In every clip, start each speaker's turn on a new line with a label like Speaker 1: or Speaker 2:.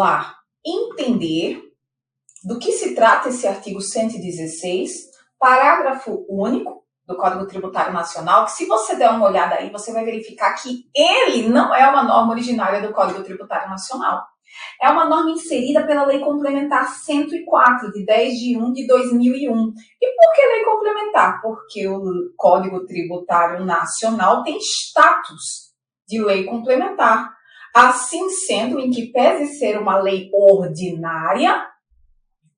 Speaker 1: lá entender do que se trata esse artigo 116, parágrafo único do Código Tributário Nacional, que se você der uma olhada aí, você vai verificar que ele não é uma norma originária do Código Tributário Nacional. É uma norma inserida pela Lei Complementar 104, de 10 de 1 de 2001. E por que lei complementar? Porque o Código Tributário Nacional tem status de lei complementar. Assim sendo, em que pese ser uma lei ordinária,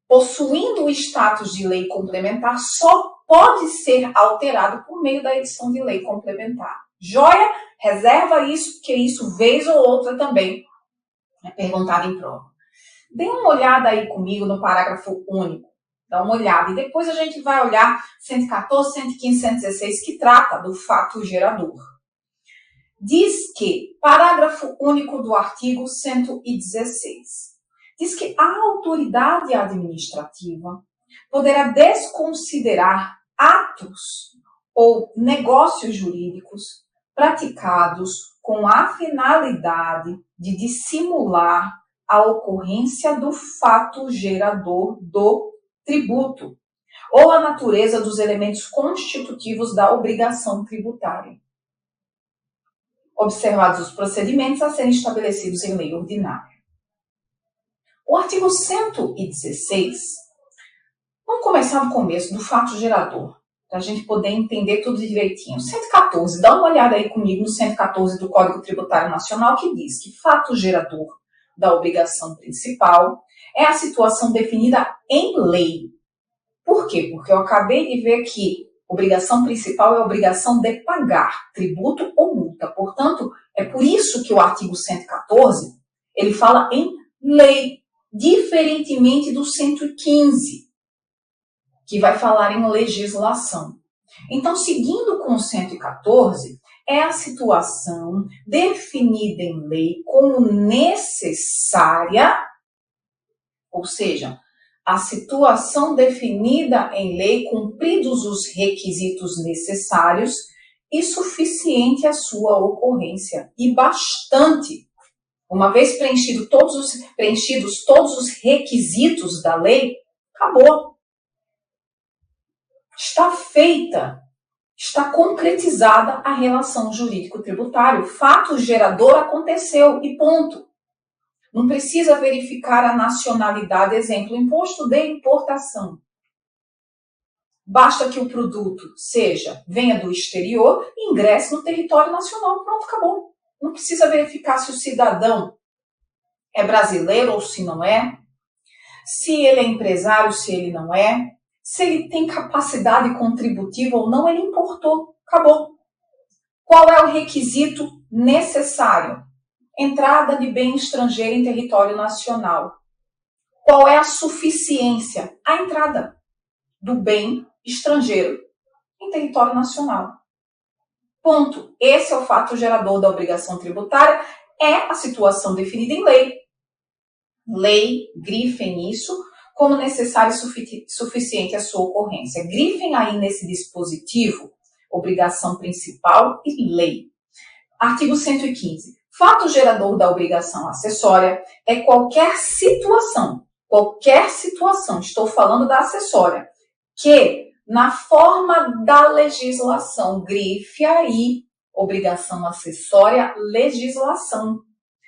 Speaker 1: possuindo o status de lei complementar, só pode ser alterado por meio da edição de lei complementar. Joia? Reserva isso, porque isso, vez ou outra, também é perguntado em prova. Dê uma olhada aí comigo no parágrafo único. Dá uma olhada. E depois a gente vai olhar 114, 115, 116, que trata do fato gerador. Diz que, parágrafo único do artigo 116, diz que a autoridade administrativa poderá desconsiderar atos ou negócios jurídicos praticados com a finalidade de dissimular a ocorrência do fato gerador do tributo ou a natureza dos elementos constitutivos da obrigação tributária, observados os procedimentos a serem estabelecidos em lei ordinária. O artigo 116, vamos começar no começo, do fato gerador, para a gente poder entender tudo direitinho. 114, dá uma olhada aí comigo no 114 do Código Tributário Nacional, que diz que fato gerador da obrigação principal é a situação definida em lei. Por quê? Porque eu acabei de ver que obrigação principal é a obrigação de pagar tributo ou multa. Portanto, é por isso que o artigo 114, ele fala em lei, diferentemente do 115, que vai falar em legislação. Então, seguindo com o 114, é a situação definida em lei como necessária, ou seja, a situação definida em lei, cumpridos os requisitos necessários e suficiente à sua ocorrência. E bastante. Uma vez preenchidos todos os requisitos da lei, acabou. Está feita, está concretizada a relação jurídico-tributária. O fato gerador aconteceu e ponto. Não precisa verificar a nacionalidade, exemplo, imposto de importação. Basta que o produto venha do exterior e ingresse no território nacional. Pronto, acabou. Não precisa verificar se o cidadão é brasileiro ou se não é, se ele é empresário, se ele não é, se ele tem capacidade contributiva ou não, ele importou. Acabou. Qual é o requisito necessário? Entrada de bem estrangeiro em território nacional. Qual é a suficiência? A entrada do bem estrangeiro em território nacional. Ponto. Esse é o fato gerador da obrigação tributária, é a situação definida em lei. Lei, grifem isso, como necessário e suficiente a sua ocorrência. Grifem aí nesse dispositivo, obrigação principal e lei. Artigo 115. Fato gerador da obrigação acessória é qualquer situação, estou falando da acessória, que na forma da legislação, grife aí, obrigação acessória, legislação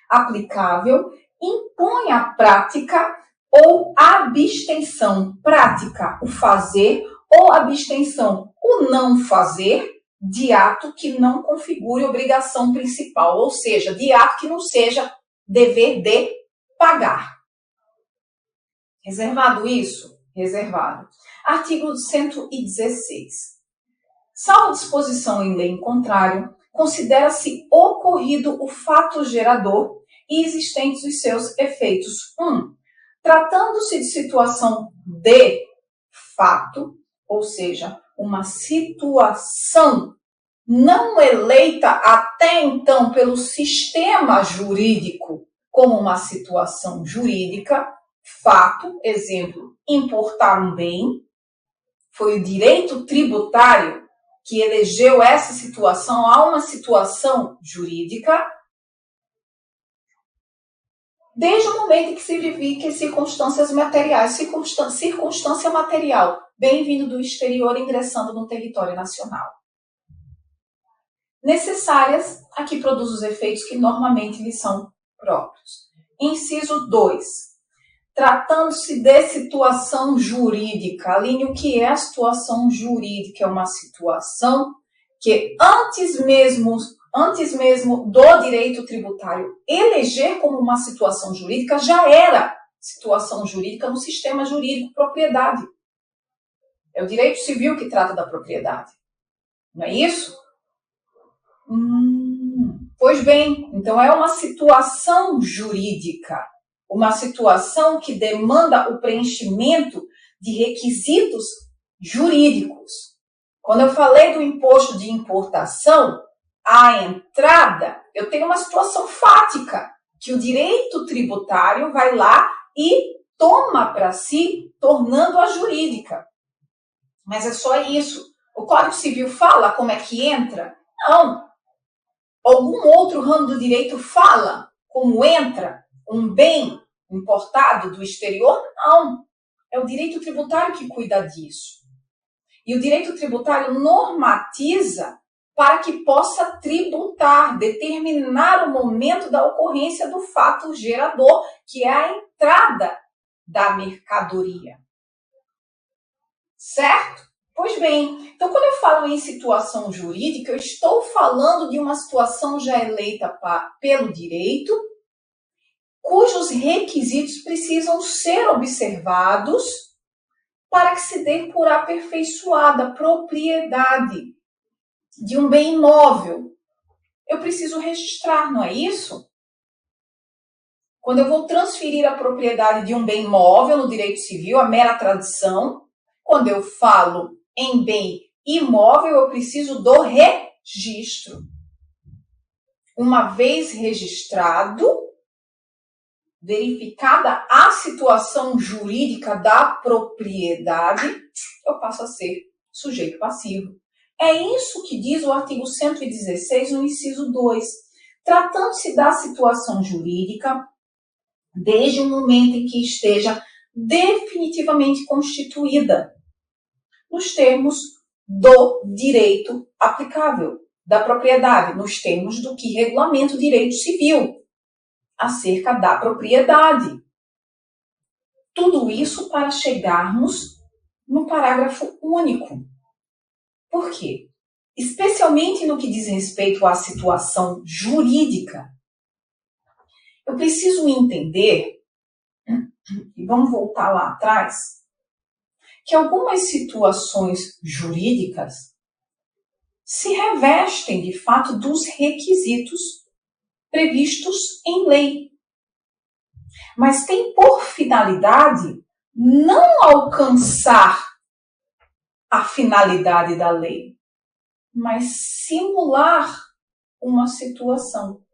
Speaker 1: aplicável, impõe a prática ou abstenção, prática, o fazer, ou abstenção, o não fazer, de ato que não configure obrigação principal, ou seja, de ato que não seja dever de pagar. Reservado isso? Reservado. Artigo 116. Salvo disposição em lei em contrário, considera-se ocorrido o fato gerador e existentes os seus efeitos. 1. Tratando-se de situação de fato, ou seja, uma situação não eleita até então pelo sistema jurídico como uma situação jurídica, fato, exemplo, importar um bem, foi o direito tributário que elegeu essa situação a uma situação jurídica. desde o momento em que se verifiquem circunstâncias materiais. Circunstância material, bem-vindo do exterior ingressando no território nacional. Necessárias a que produz os efeitos que normalmente lhe são próprios. Inciso 2. Tratando-se de situação jurídica. Aline, o que é a situação jurídica? É uma situação que antes mesmo do direito tributário eleger como uma situação jurídica, já era situação jurídica no sistema jurídico propriedade. É o direito civil que trata da propriedade. Não é isso? Pois bem, então é uma situação jurídica, uma situação que demanda o preenchimento de requisitos jurídicos. Quando eu falei do imposto de importação, a entrada, eu tenho uma situação fática, que o direito tributário vai lá e toma para si, tornando-a jurídica. Mas é só isso. O Código Civil fala como é que entra? Não. Algum outro ramo do direito fala como entra um bem importado do exterior? Não. É o direito tributário que cuida disso. E o direito tributário normatiza para que possa tributar, determinar o momento da ocorrência do fato gerador, que é a entrada da mercadoria. Certo? Pois bem, então quando eu falo em situação jurídica, eu estou falando de uma situação já eleita pelo direito, cujos requisitos precisam ser observados para que se dê por aperfeiçoada propriedade de um bem imóvel. Eu preciso registrar, não é isso? Quando eu vou transferir a propriedade de um bem imóvel no direito civil, a mera tradição, quando eu falo em bem imóvel, eu preciso do registro. Uma vez registrado, verificada a situação jurídica da propriedade, eu passo a ser sujeito passivo. É isso que diz o artigo 116, no inciso 2. Tratando-se da situação jurídica, desde o momento em que esteja definitivamente constituída, nos termos do direito aplicável, da propriedade, nos termos do que regulamenta o direito civil, acerca da propriedade. Tudo isso para chegarmos no parágrafo único. Por quê? Especialmente no que diz respeito à situação jurídica, eu preciso entender, e vamos voltar lá atrás, que algumas situações jurídicas se revestem, de fato, dos requisitos previstos em lei. Mas tem por finalidade não alcançar a finalidade da lei, mas simular uma situação.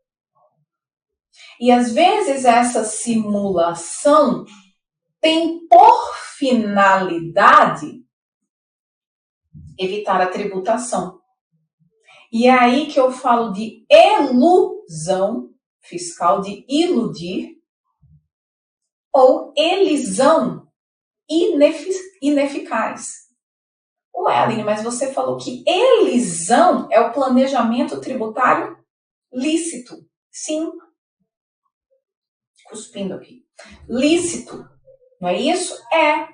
Speaker 1: E às vezes essa simulação tem por finalidade evitar a tributação. E é aí que eu falo de elusão fiscal, de iludir, ou elisão ineficaz. Ué, Aline, mas você falou que elisão é o planejamento tributário lícito. Sim. Cuspindo aqui. Lícito. Não é isso? É.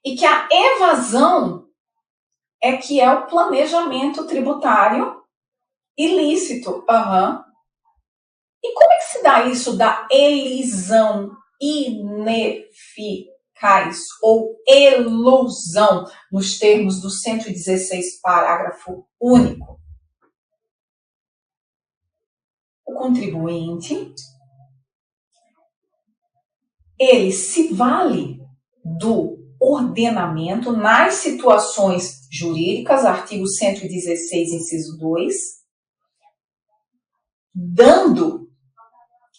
Speaker 1: E que a evasão é que é o planejamento tributário ilícito. E como é que se dá isso da elisão ineficaz ou elusão, nos termos do 116, parágrafo único? O contribuinte, ele se vale do ordenamento nas situações jurídicas, artigo 116, inciso 2, dando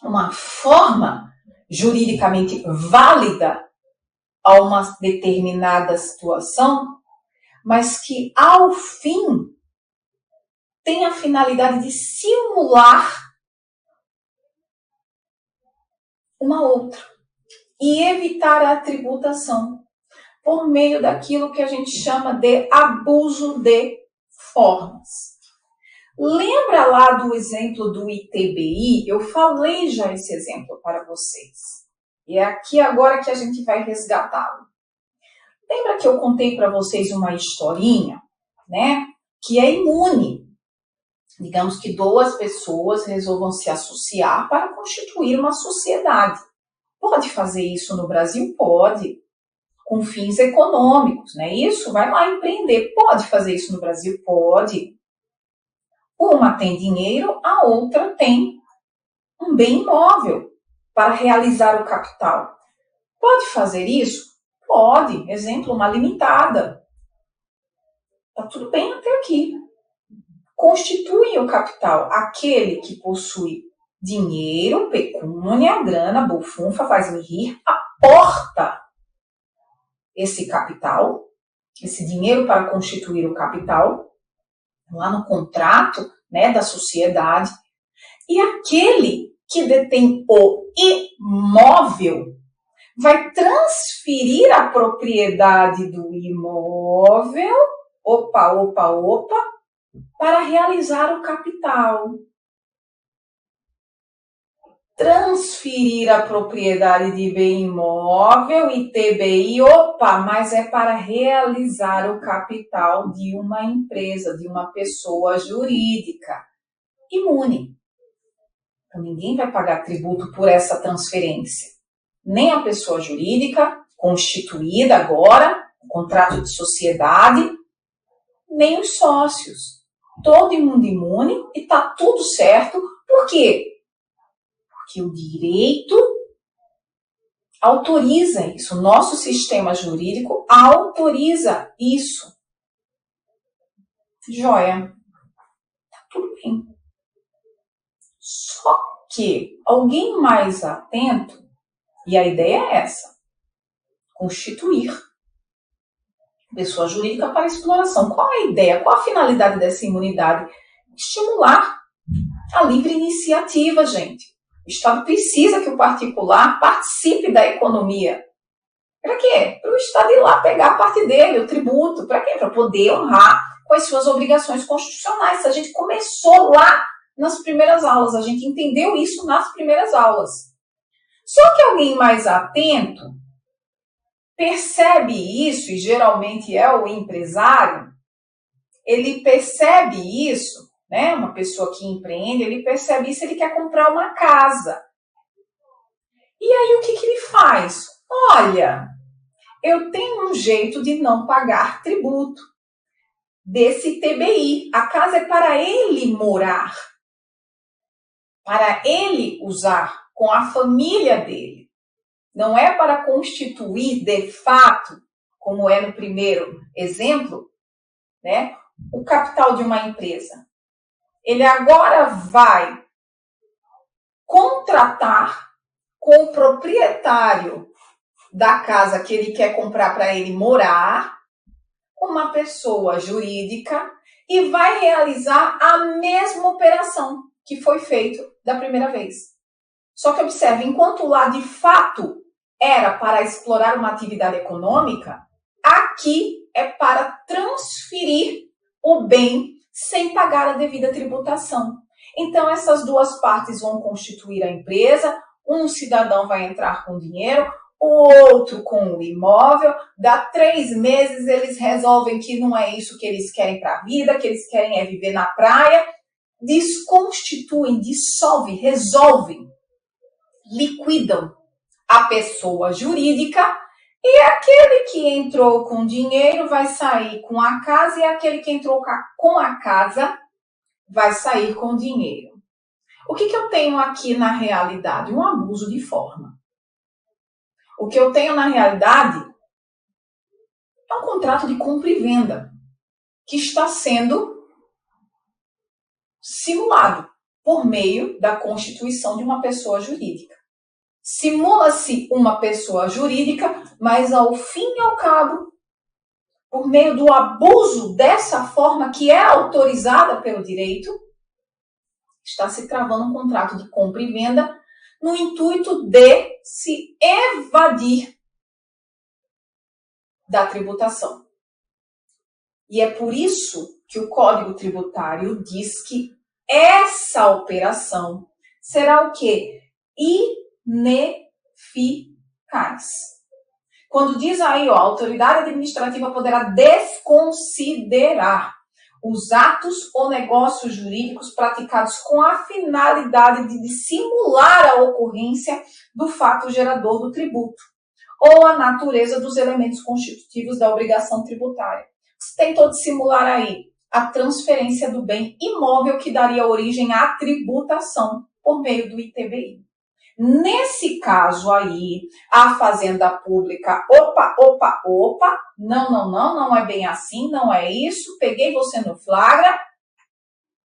Speaker 1: uma forma juridicamente válida a uma determinada situação, mas que, ao fim, tem a finalidade de simular uma outra e evitar a tributação por meio daquilo que a gente chama de abuso de formas. Lembra lá do exemplo do ITBI? Eu falei já esse exemplo para vocês. E é aqui agora que a gente vai resgatá-lo. Lembra que eu contei para vocês uma historinha, né? Que é imune. Digamos que duas pessoas resolvam se associar para constituir uma sociedade. Pode fazer isso no Brasil? Pode. Com fins econômicos, né? Isso, vai lá empreender. Pode fazer isso no Brasil? Pode. Uma tem dinheiro, a outra tem um bem imóvel para realizar o capital. Pode fazer isso? Pode. Exemplo, uma limitada. Tá tudo bem até aqui. Constitui o capital aquele que possui dinheiro, pecúnia, grana, bufunfa, faz-me rir, aporta esse capital, esse dinheiro para constituir o capital, lá no contrato, né, da sociedade, e aquele que detém o imóvel vai transferir a propriedade do imóvel, para realizar o capital. Transferir a propriedade de bem imóvel, ITBI, mas é para realizar o capital de uma empresa, de uma pessoa jurídica imune. Então, ninguém vai pagar tributo por essa transferência. Nem a pessoa jurídica, constituída agora, contrato de sociedade, nem os sócios. Todo mundo imune e está tudo certo. Por quê? Porque o direito autoriza isso. O nosso sistema jurídico autoriza isso. Joia. Tá tudo bem. Só que alguém mais atento, e a ideia é essa, constituir pessoa jurídica para exploração. Qual a ideia? Qual a finalidade dessa imunidade? Estimular a livre iniciativa, gente. O Estado precisa que o particular participe da economia. Para quê? Para o Estado ir lá pegar a parte dele, o tributo. Para quê? Para poder honrar com as suas obrigações constitucionais. A gente começou lá nas primeiras aulas, a gente entendeu isso nas primeiras aulas. Só que alguém mais atento percebe isso, e geralmente é o empresário, ele percebe isso, né? Uma pessoa que empreende, ele percebe isso, ele quer comprar uma casa. E aí o que ele faz? Olha, eu tenho um jeito de não pagar tributo desse TBI. A casa é para ele morar, para ele usar com a família dele. Não é para constituir de fato, como é no primeiro exemplo, né, o capital de uma empresa. Ele agora vai contratar com o proprietário da casa que ele quer comprar para ele morar, uma pessoa jurídica, e vai realizar a mesma operação que foi feita da primeira vez. Só que observe, enquanto lá de fato era para explorar uma atividade econômica, aqui é para transferir o bem sem pagar a devida tributação. Então, essas duas partes vão constituir a empresa, um cidadão vai entrar com dinheiro, o outro com o imóvel, dá 3 meses eles resolvem que não é isso que eles querem para a vida, que eles querem é viver na praia, desconstituem, dissolvem, resolvem, liquidam a pessoa jurídica, e aquele que entrou com dinheiro vai sair com a casa, e aquele que entrou com a casa vai sair com dinheiro. O que eu tenho aqui na realidade? Um abuso de forma. O que eu tenho na realidade é um contrato de compra e venda que está sendo simulado por meio da constituição de uma pessoa jurídica. Simula-se uma pessoa jurídica, mas ao fim e ao cabo, por meio do abuso dessa forma que é autorizada pelo direito, está se travando um contrato de compra e venda no intuito de se evadir da tributação. E é por isso que o Código Tributário diz que essa operação será o quê? Ineficaz. Quando diz aí, a autoridade administrativa poderá desconsiderar os atos ou negócios jurídicos praticados com a finalidade de dissimular a ocorrência do fato gerador do tributo ou a natureza dos elementos constitutivos da obrigação tributária. Você tentou dissimular aí a transferência do bem imóvel que daria origem à tributação por meio do ITBI. Nesse caso aí, a Fazenda Pública, opa, não é bem assim, não é isso, peguei você no flagra,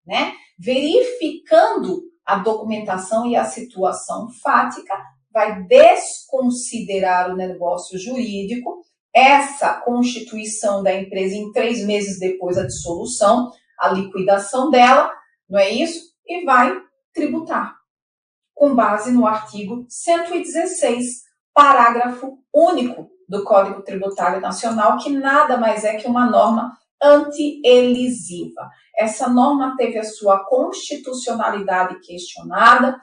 Speaker 1: né? Verificando a documentação e a situação fática, vai desconsiderar o negócio jurídico, essa constituição da empresa em 3 meses depois da dissolução, a liquidação dela, não é isso? E vai tributar, com base no artigo 116, parágrafo único do Código Tributário Nacional, que nada mais é que uma norma anti-elisiva. Essa norma teve a sua constitucionalidade questionada,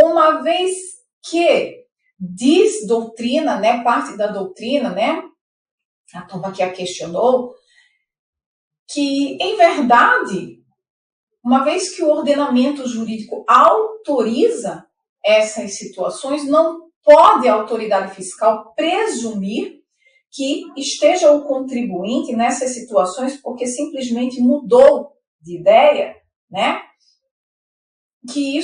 Speaker 1: uma vez que diz doutrina, né, parte da doutrina, né, a turma que a questionou, que, em verdade, uma vez que o ordenamento jurídico autoriza essas situações, não pode a autoridade fiscal presumir que esteja o contribuinte nessas situações porque simplesmente mudou de ideia, né? Que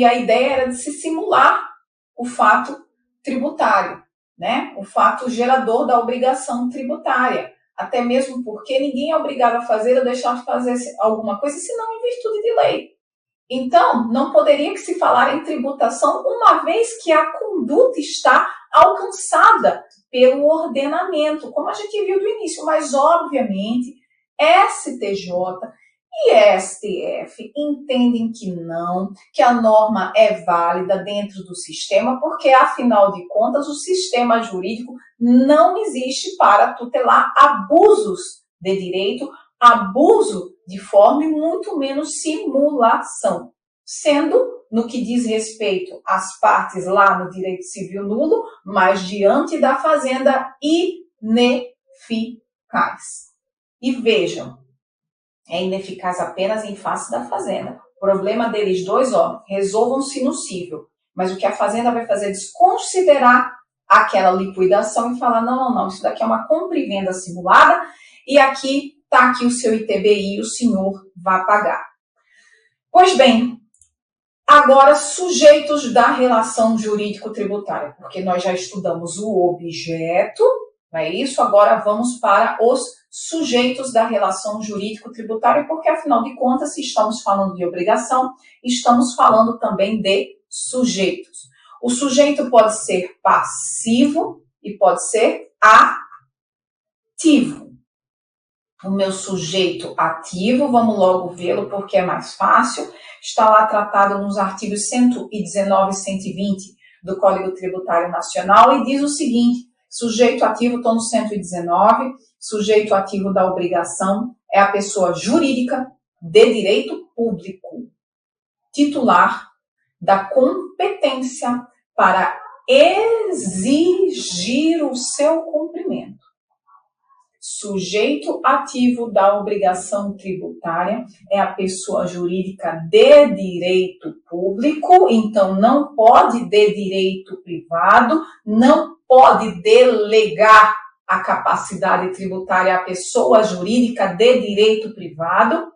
Speaker 1: a ideia era de se simular o fato tributário, né? O fato gerador da obrigação tributária. Até mesmo porque ninguém é obrigado a fazer ou deixar de fazer alguma coisa, senão em virtude de lei. Então, não poderia que se falar em tributação, uma vez que a conduta está alcançada pelo ordenamento, como a gente viu do início. Mas, obviamente, STJ e STF entendem que não, que a norma é válida dentro do sistema, porque, afinal de contas, o sistema jurídico não existe para tutelar abusos de direito, abuso de forma e muito menos simulação. Sendo, no que diz respeito às partes lá no direito civil nulo, mas diante da Fazenda ineficaz. E vejam, é ineficaz apenas em face da Fazenda. O problema deles dois, resolvam-se no cível. Mas o que a Fazenda vai fazer é desconsiderar aquela liquidação e falar, não, isso daqui é uma compra e venda simulada e aqui está aqui o seu ITBI e o senhor vai pagar. Pois bem, agora sujeitos da relação jurídico-tributária, porque nós já estudamos o objeto, não é isso? Agora vamos para os sujeitos da relação jurídico-tributária, porque afinal de contas, se estamos falando de obrigação, estamos falando também de sujeitos. O sujeito pode ser passivo e pode ser ativo. O meu sujeito ativo, vamos logo vê-lo porque é mais fácil, está lá tratado nos artigos 119 e 120 do Código Tributário Nacional e diz o seguinte: sujeito ativo, estou no 119, sujeito ativo da obrigação é a pessoa jurídica de direito público, titular da competência para exigir o seu cumprimento. Sujeito ativo da obrigação tributária é a pessoa jurídica de direito público, então não pode de direito privado, não pode delegar a capacidade tributária à pessoa jurídica de direito privado,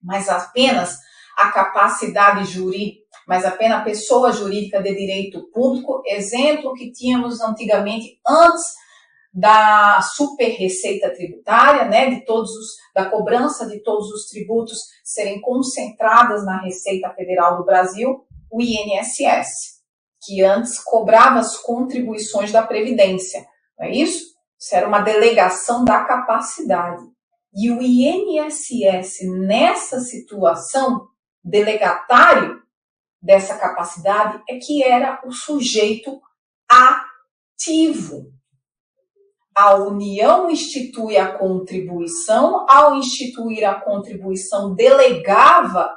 Speaker 1: mas apenas a capacidade jurídica, mas apenas a pessoa jurídica de direito público, exemplo que tínhamos antigamente, antes da super receita tributária, né, da cobrança de todos os tributos serem concentradas na Receita Federal do Brasil, o INSS, que antes cobrava as contribuições da Previdência, não é isso? Isso era uma delegação da capacidade. E o INSS, nessa situação, delegatário, dessa capacidade é que era o sujeito ativo. A União institui a contribuição, ao instituir a contribuição, delegava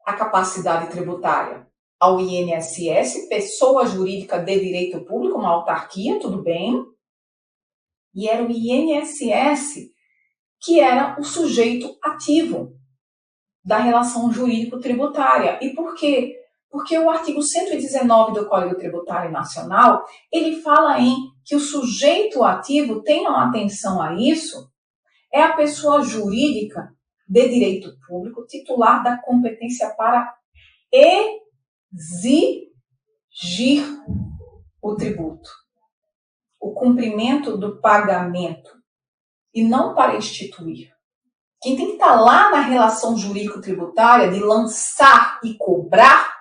Speaker 1: a capacidade tributária ao INSS, pessoa jurídica de direito público, uma autarquia, tudo bem, e era o INSS que era o sujeito ativo da relação jurídico-tributária. E por quê? Porque o artigo 119 do Código Tributário Nacional, ele fala em que o sujeito ativo, tenham atenção a isso, é a pessoa jurídica de direito público titular da competência para exigir o tributo, o cumprimento do pagamento, e não para instituir. Quem tem que estar lá na relação jurídico-tributária de lançar e cobrar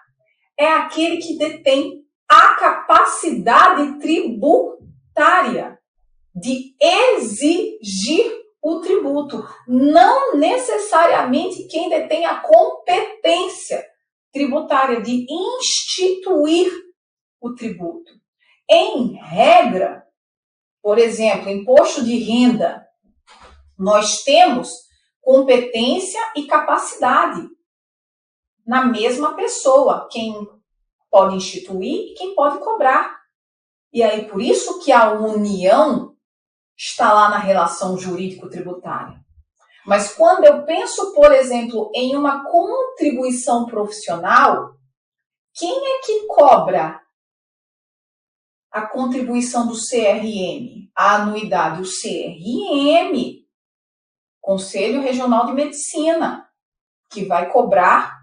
Speaker 1: é aquele que detém a capacidade tributária de exigir o tributo, não necessariamente quem detém a competência tributária de instituir o tributo. Em regra, por exemplo, imposto de renda, nós temos competência e capacidade na mesma pessoa, quem pode instituir e quem pode cobrar. E aí, por isso que a União está lá na relação jurídico-tributária. Mas quando eu penso, por exemplo, em uma contribuição profissional, quem é que cobra a contribuição do CRM, a anuidade? O CRM, Conselho Regional de Medicina, que vai cobrar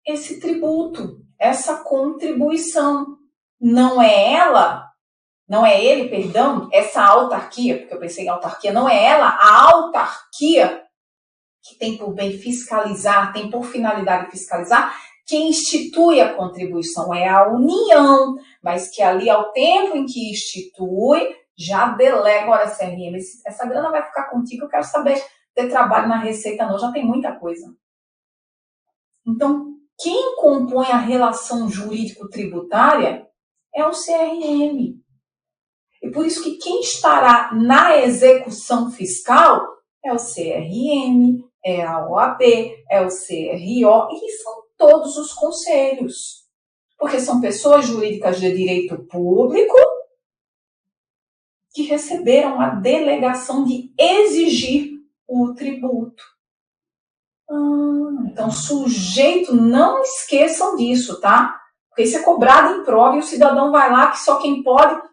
Speaker 1: esse tributo, essa contribuição. Não é ele, essa autarquia, porque eu pensei em autarquia, não é ela, a autarquia que tem por bem fiscalizar, tem por finalidade fiscalizar, quem institui a contribuição é a União, mas que ali, ao tempo em que institui, já delega, olha, CRM, essa grana vai ficar contigo, eu quero saber, ter trabalho na Receita não, já tem muita coisa. Então, quem compõe a relação jurídico-tributária é o CRM. E por isso que quem estará na execução fiscal é o CRM, é a OAB, é o CRO, e são todos os conselhos. Porque são pessoas jurídicas de direito público que receberam a delegação de exigir o tributo. Então, sujeito, não esqueçam disso, tá? Porque isso é cobrado em prova e o cidadão vai lá que só quem pode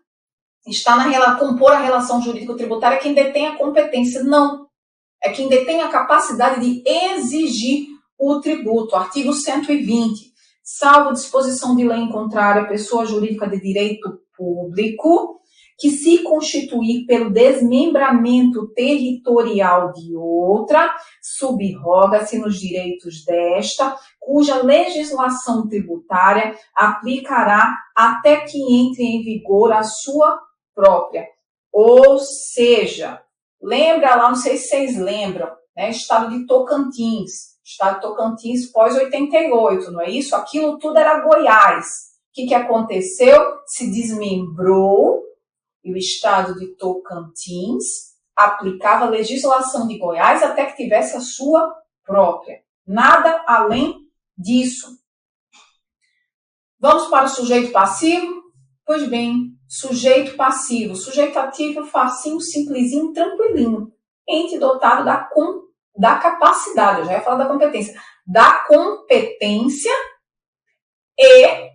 Speaker 1: compor a relação jurídico-tributária é quem detém a competência. Não. É quem detém a capacidade de exigir o tributo. Artigo 120. Salvo disposição de lei em contrário, a pessoa jurídica de direito público que se constituir pelo desmembramento territorial de outra, subroga-se nos direitos desta, cuja legislação tributária aplicará até que entre em vigor a sua própria. Ou seja, lembra lá, não sei se vocês lembram, né, Estado de Tocantins pós-88, não é isso? Aquilo tudo era Goiás. O que aconteceu? Se desmembrou e o Estado de Tocantins aplicava a legislação de Goiás até que tivesse a sua própria. Nada além disso. Vamos para o sujeito passivo? Pois bem, sujeito passivo. Sujeito ativo, facinho, simplesinho, tranquilinho. Ente dotado da capacidade, eu já ia falar da competência. Da competência e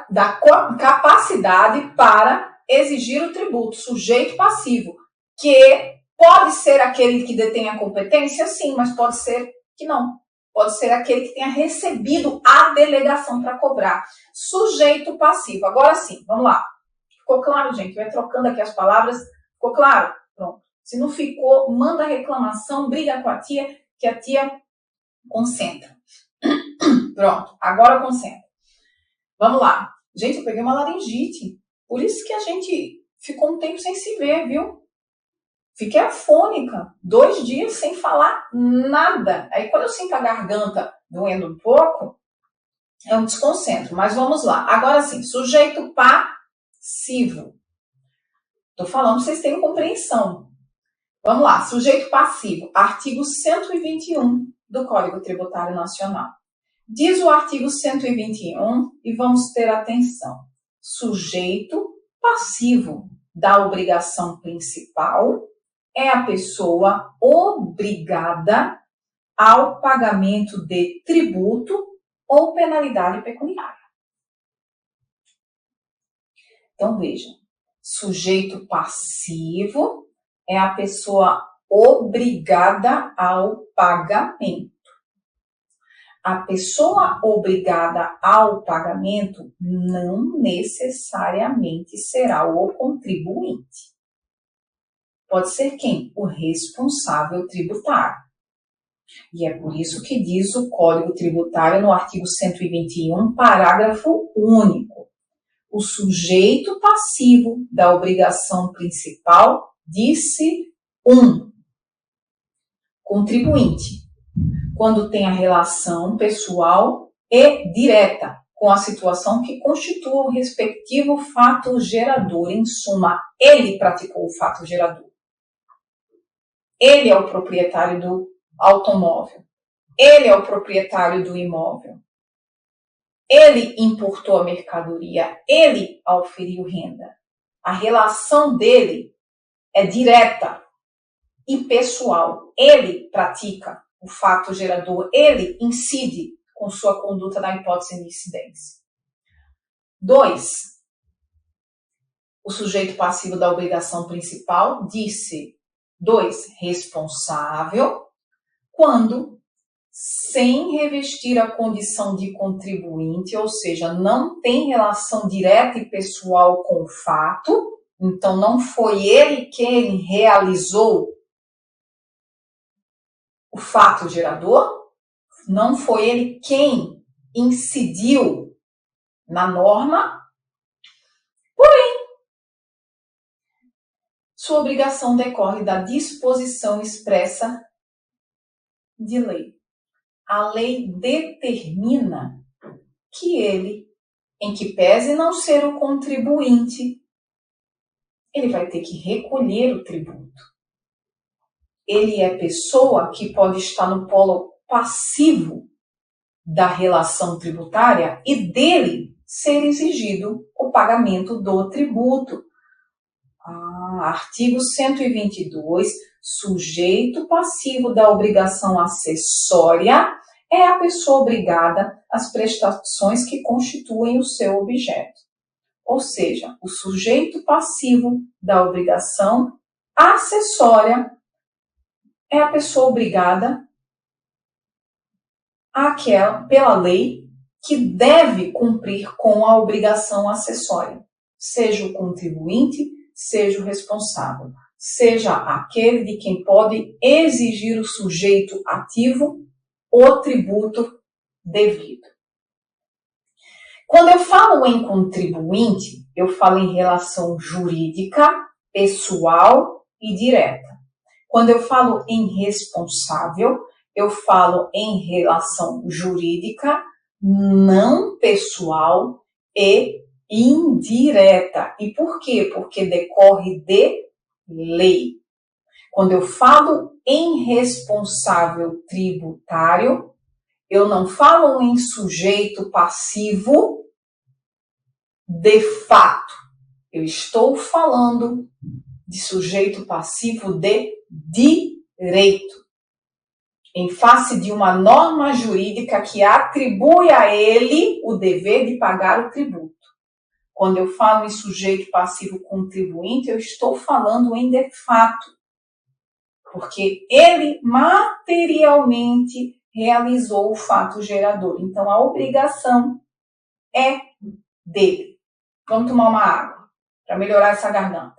Speaker 1: da capacidade para exigir o tributo, sujeito passivo, que pode ser aquele que detém a competência, sim, mas pode ser que não. Pode ser aquele que tenha recebido a delegação para cobrar. Sujeito passivo. Agora sim, vamos lá. Ficou claro, gente? Vai trocando aqui as palavras. Ficou claro? Pronto. Se não ficou, manda reclamação, briga com a tia, que a tia concentra. Pronto, agora concentra. Vamos lá. Gente, eu peguei uma laringite. Por isso que a gente ficou um tempo sem se ver, viu? Fiquei afônica, 2 dias sem falar nada. Aí quando eu sinto a garganta doendo um pouco, eu me desconcentro. Mas vamos lá. Agora sim, sujeito passivo. Estou falando, vocês têm compreensão. Vamos lá, sujeito passivo, artigo 121 do Código Tributário Nacional. Diz o artigo 121, e vamos ter atenção, sujeito passivo da obrigação principal é a pessoa obrigada ao pagamento de tributo ou penalidade pecuniária. Então, veja, sujeito passivo é a pessoa obrigada ao pagamento. A pessoa obrigada ao pagamento não necessariamente será o contribuinte. Pode ser quem? O responsável tributário. E é por isso que diz o Código Tributário no artigo 121, parágrafo único. O sujeito passivo da obrigação principal disse 1. Contribuinte, quando tem a relação pessoal e direta com a situação que constitua o respectivo fato gerador. Em suma, ele praticou o fato gerador. Ele é o proprietário do automóvel. Ele é o proprietário do imóvel. Ele importou a mercadoria. Ele auferiu renda. A relação dele é direta e pessoal. Ele pratica o fato gerador. Ele incide com sua conduta na hipótese de incidência. 2. O sujeito passivo da obrigação principal disse 2. Responsável quando, sem revestir a condição de contribuinte, ou seja, não tem relação direta e pessoal com o fato, então não foi ele quem realizou o fato gerador, não foi ele quem incidiu na norma, porém, sua obrigação decorre da disposição expressa de lei. A lei determina que ele, em que pese não ser o contribuinte, ele vai ter que recolher o tributo. Ele é pessoa que pode estar no polo passivo da relação tributária e dele ser exigido o pagamento do tributo. Artigo 122, sujeito passivo da obrigação acessória é a pessoa obrigada às prestações que constituem o seu objeto. Ou seja, o sujeito passivo da obrigação acessória é a pessoa obrigada pela lei que deve cumprir com a obrigação acessória, seja o contribuinte, seja o responsável, seja aquele de quem pode exigir o sujeito ativo o tributo devido. Quando eu falo em contribuinte, eu falo em relação jurídica, pessoal e direta. Quando eu falo em responsável, eu falo em relação jurídica, não pessoal e indireta. E por quê? Porque decorre de lei. Quando eu falo em responsável tributário, eu não falo em sujeito passivo de fato. Eu estou falando de sujeito passivo de direito, em face de uma norma jurídica que atribui a ele o dever de pagar o tributo. Quando eu falo em sujeito passivo contribuinte, eu estou falando em de fato, porque ele materialmente realizou o fato gerador. Então, a obrigação é dele. Vamos tomar uma água para melhorar essa garganta.